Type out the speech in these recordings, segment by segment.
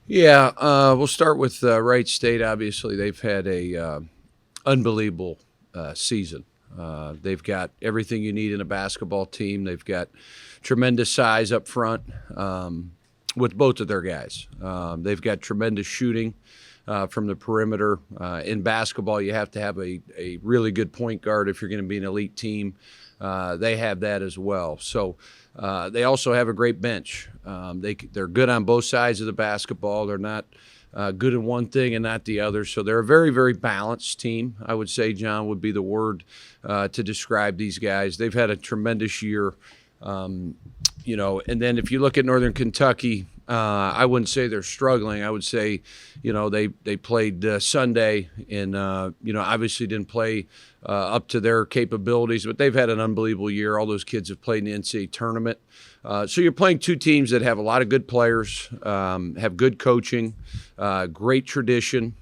Yeah, we'll start with Wright State. Obviously, they've had a unbelievable season. They've got everything you need in a basketball team. They've got tremendous size up front with both of their guys. They've got tremendous shooting from the perimeter. In basketball, you have to have a really good point guard if you're going to be an elite team. They have that as well. So they also have a great bench. They're good on both sides of the basketball. They're not good in one thing and not the other. So they're a very, very balanced team, I would say, John, would be the word to describe these guys. They've had a tremendous year. And then if you look at Northern Kentucky, I wouldn't say they're struggling. I would say, they played Sunday and, obviously didn't play up to their capabilities, but they've had an unbelievable year. All those kids have played in the NCAA tournament. So you're playing two teams that have a lot of good players, have good coaching, great tradition.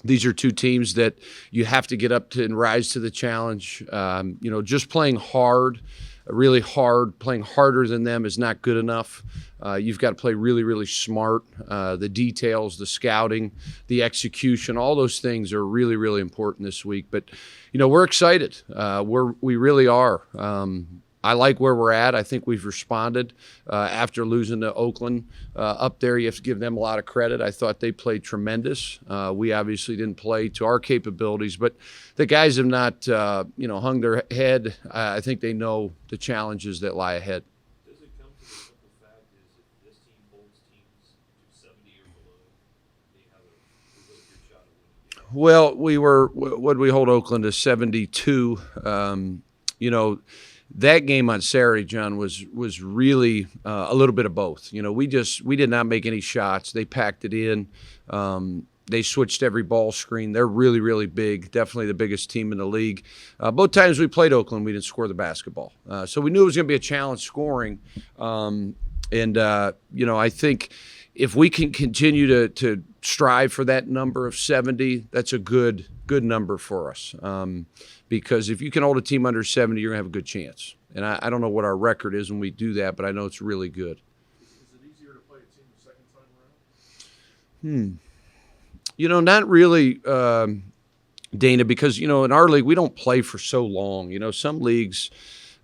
These are two teams that you have to get up to and rise to the challenge. Just playing hard, really hard, playing harder than them is not good enough. You've got to play really, really smart. The details, the scouting, the execution, all those things are really, really important this week. But, we're excited. We really are. I like where we're at. I think we've responded after losing to Oakland up there. You have to give them a lot of credit. I thought they played tremendous. We obviously didn't play to our capabilities, but the guys have not, hung their head. I think they know the challenges that lie ahead. Does it come to the simple fact is if this team holds teams to 70 or below, they have a really good shot at winning? Well, what did we hold Oakland to 72? That game on Saturday, John, was really a little bit of both. We did not make any shots. They packed it in. They switched every ball screen. They're really, really big, definitely the biggest team in the league. Both times we played Oakland, we didn't score the basketball. So we knew it was going to be a challenge scoring. I think if we can continue to strive for that number of 70, that's a good number for us. Because if you can hold a team under 70, you're going to have a good chance. And I don't know what our record is when we do that, but I know it's really good. Is it easier to play a team the second time around? Not really, Dana, because, in our league, we don't play for so long. Some leagues,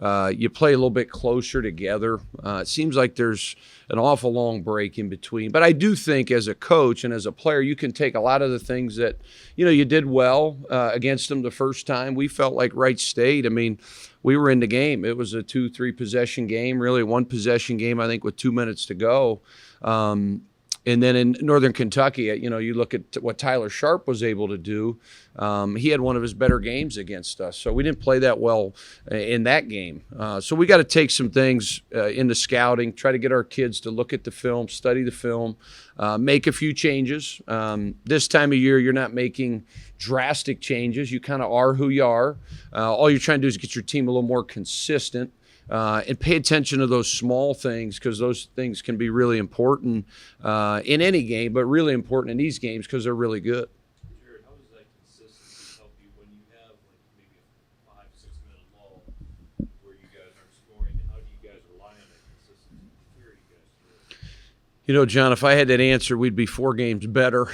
you play a little bit closer together. It seems like there's an awful long break in between. But I do think as a coach and as a player, you can take a lot of the things that, you did well against them the first time. We felt like Wright State. I mean, we were in the game. It was a 2-3 possession game, really one possession game, I think, with 2 minutes to go. And then in Northern Kentucky, you look at what Tyler Sharp was able to do. He had one of his better games against us. So we didn't play that well in that game. So we got to take some things into scouting, try to get our kids to look at the film, study the film, make a few changes. This time of year, you're not making drastic changes. You kind of are who you are. All you're trying to do is get your team a little more consistent. And pay attention to those small things because those things can be really important in any game, but really important in these games because they're really good. Jerrod, how does that consistency help you when you have maybe a 5-6 minute lull where you guys aren't scoring? How do you guys rely on that consistency to carry you guys through? John, if I had that answer, we'd be 4 games better.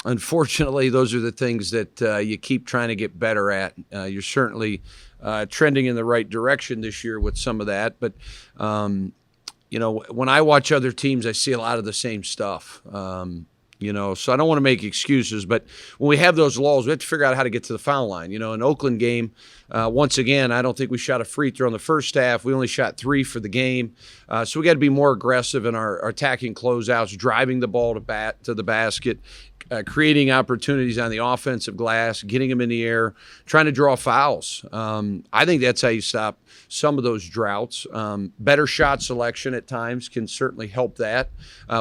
Unfortunately, those are the things that you keep trying to get better at. You're certainly trending in the right direction this year with some of that. But, when I watch other teams, I see a lot of the same stuff. So I don't want to make excuses, but when we have those lulls, we have to figure out how to get to the foul line. An Oakland game, once again, I don't think we shot a free throw in the first half. We only shot 3 for the game. So we got to be more aggressive in our attacking closeouts, driving the ball to the basket, creating opportunities on the offensive glass, getting them in the air, trying to draw fouls. I think that's how you stop some of those droughts. Better shot selection at times can certainly help that.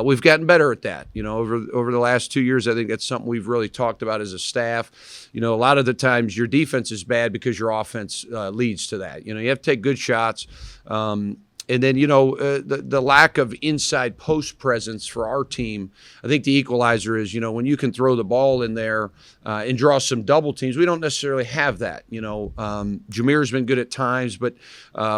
We've gotten better at that. Over the last 2 years, I think that's something we've really talked about as a staff. A lot of the times your defense is bad because your offense leads to that. You have to take good shots. And then, the lack of inside post presence for our team, I think the equalizer is, when you can throw the ball in there and draw some double teams, we don't necessarily have that. Jameer's been good at times, but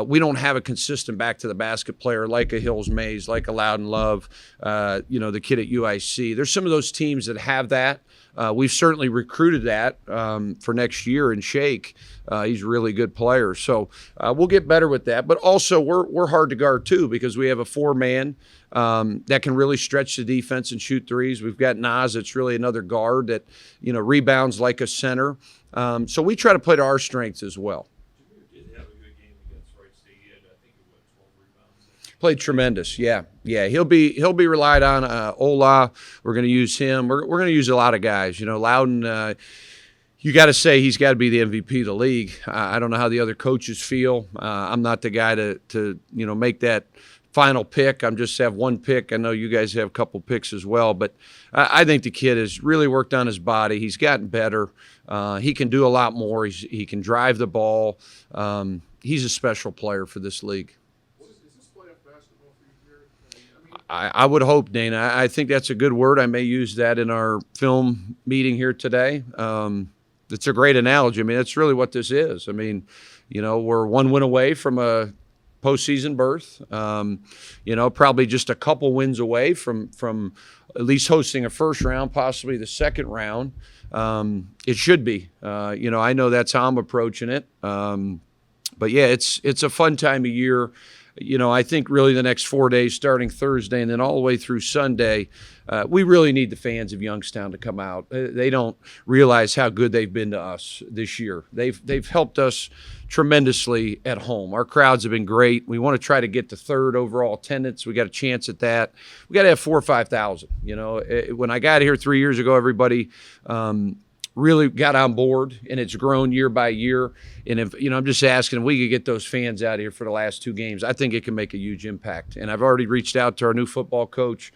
we don't have a consistent back to the basket player like a Hills Mays, like a Loudon Love, the kid at UIC. There's some of those teams that have that. We've certainly recruited that for next year in Shake. He's a really good player. So we'll get better with that. But also we're hard to guard too because we have a 4-man that can really stretch the defense and shoot threes. We've got Nas that's really another guard that, rebounds like a center. So we try to play to our strengths as well. Did have a good game against Wright State. He had, I think, 12 rebounds. Played tremendous, yeah. He'll be relied on. Ola, we're going to use him. We're going to use a lot of guys. Loudon, you got to say he's got to be the MVP of the league. I don't know how the other coaches feel. I'm not the guy to make that final pick. I'm just have one pick. I know you guys have a couple picks as well, but I think the kid has really worked on his body. He's gotten better. He can do a lot more. He can drive the ball. He's a special player for this league. I would hope, Dana. I think that's a good word. I may use that in our film meeting here today. It's a great analogy. I mean, that's really what this is. I mean, we're one win away from a postseason berth. Probably just a couple wins away from at least hosting a first round, possibly the second round. It should be. I know that's how I'm approaching it. But yeah, it's a fun time of year. I think really the next 4 days, starting Thursday and then all the way through Sunday, we really need the fans of Youngstown to come out. They don't realize how good they've been to us this year. They've helped us tremendously at home. Our crowds have been great. We want to try to get to third overall attendance. We got a chance at that. We got to have 4,000 or 5,000. When I got here 3 years ago, everybody really got on board, and it's grown year by year. And if I'm just asking if we could get those fans out here for the last 2 games, I think it can make a huge impact. And I've already reached out to our new football coach.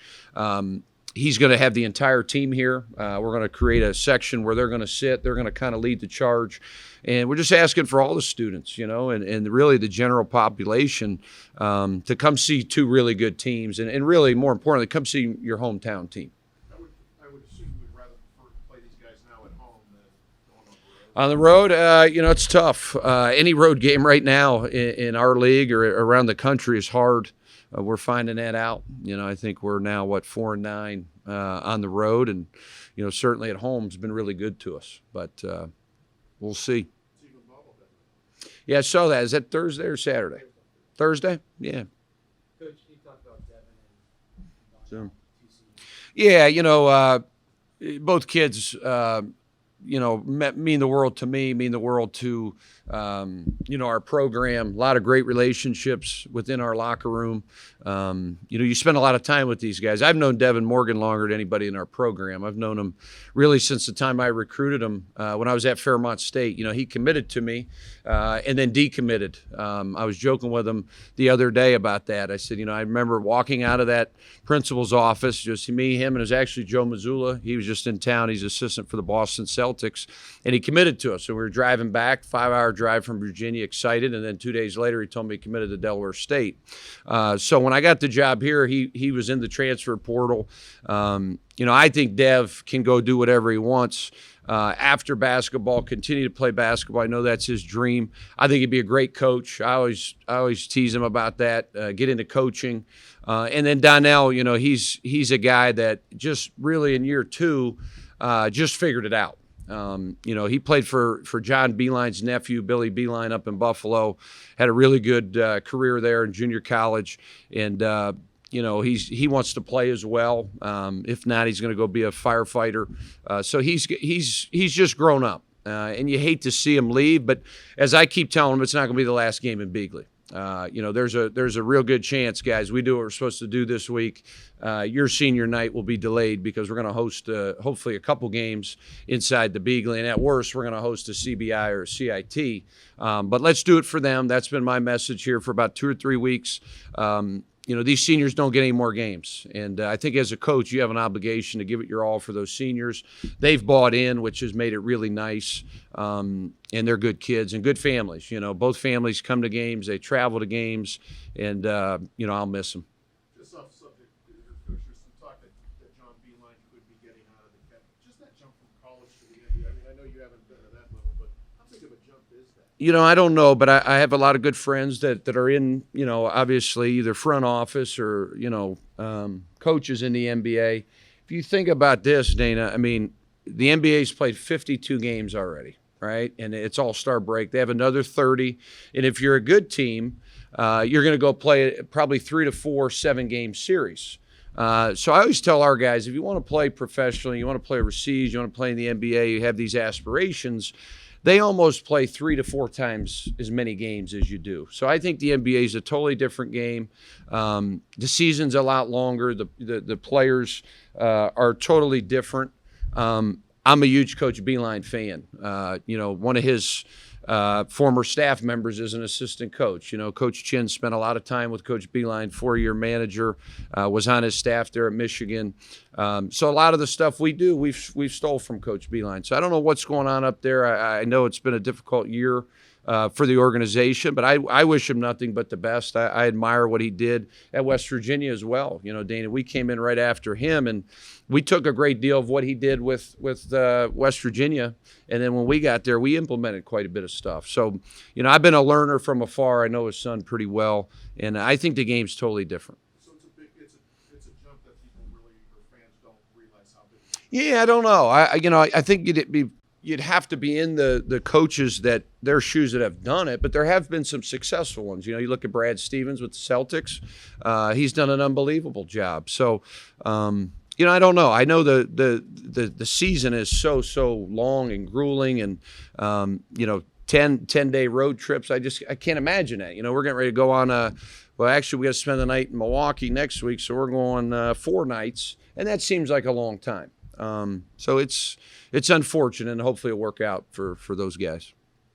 He's going to have the entire team here. We're going to create a section where they're going to sit. They're going to kind of lead the charge. And we're just asking for all the students, and really the general population to come see 2 really good teams. And really, more importantly, come see your hometown team. I would assume you would rather prefer to play these guys now at home than going on the road. On the road, it's tough. Any road game right now in our league or around the country is hard. We're finding that out. I think we're now 4-9 on the road, and certainly at home has been really good to us. But we'll see. Yeah, I saw that. Is that Thursday or Saturday? Thursday? Yeah. Coach, can you talk about Devin and Yeah, both kids, mean the world to me, mean the world to, our program. A lot of great relationships within our locker room. You spend a lot of time with these guys. I've known Devin Morgan longer than anybody in our program. I've known him really since the time I recruited him when I was at Fairmont State. He committed to me and then decommitted. I was joking with him the other day about that. I said, I remember walking out of that principal's office, just me, him, and it was actually Joe Mazzulla. He was just in town. He's assistant for the Boston Celtics, and he committed to us. So we were driving back, 5-hour drive from Virginia, excited, and then 2 days later he told me he committed to Delaware State. So when I got the job here, he was in the transfer portal. I think Dev can go do whatever he wants after basketball, continue to play basketball. I know that's his dream. I think he'd be a great coach. I always tease him about that, get into coaching. And then Donnell, he's a guy that just really in year 2 just figured it out. He played for John Beeline's nephew, Billy Beeline, up in Buffalo, had a really good career there in junior college. And, he wants to play as well. If not, he's going to go be a firefighter. So he's just grown up. And you hate to see him leave, but as I keep telling him, it's not going to be the last game in Beagley. There's a real good chance, guys. We do what we're supposed to do this week. Your senior night will be delayed because we're going to host hopefully a couple games inside the Beagley, and at worst, we're going to host a CBI or a CIT. But let's do it for them. That's been my message here for about 2 or 3 weeks. these seniors don't get any more games. And I think as a coach, you have an obligation to give it your all for those seniors. They've bought in, which has made it really nice. And they're good kids and good families. Both families come to games, they travel to games, and, I'll miss them. Just off subject, there's some talk that John Beeline could be getting out of the cap. Just that jump from college to the NBA. I mean, I know you haven't been to that level, but how big of a jump is that? I don't know, but I have a lot of good friends that are in, obviously either front office or, coaches in the NBA. If you think about this, Dana, I mean, the NBA's played 52 games already, right? And it's all-star break. They have another 30. And if you're a good team, you're going to go play probably 3 to 4 7-game series. So I always tell our guys, if you want to play professionally, you want to play overseas, you want to play in the NBA, you have these aspirations, they almost play 3 to 4 times as many games as you do. So I think the NBA is a totally different game. The season's a lot longer. The players are totally different. I'm a huge Coach Beeline fan. One of his former staff members is an assistant coach. Coach Chin spent a lot of time with Coach Beeline, 4-year manager, was on his staff there at Michigan. So a lot of the stuff we do, we've stole from Coach Beeline. So I don't know what's going on up there. I know it's been a difficult year for the organization, but I wish him nothing but the best. I admire what he did at West Virginia as well. Dana, we came in right after him, and we took a great deal of what he did with West Virginia, and then when we got there, we implemented quite a bit of stuff. So, I've been a learner from afar. I know his son pretty well, and I think the game's totally different. So it's a jump that people really, or fans don't realize how big it is. Yeah, I don't know. I think you'd have to be in the coaches that their shoes that have done it, but there have been some successful ones. You look at Brad Stevens with the Celtics; he's done an unbelievable job. So, I don't know. I know the season is so long and grueling, and 10-day road trips. I can't imagine that. We're getting ready to go on well, actually, we got to spend the night in Milwaukee next week, so we're going 4 nights, and that seems like a long time. So it's unfortunate, and hopefully it'll work out for those guys.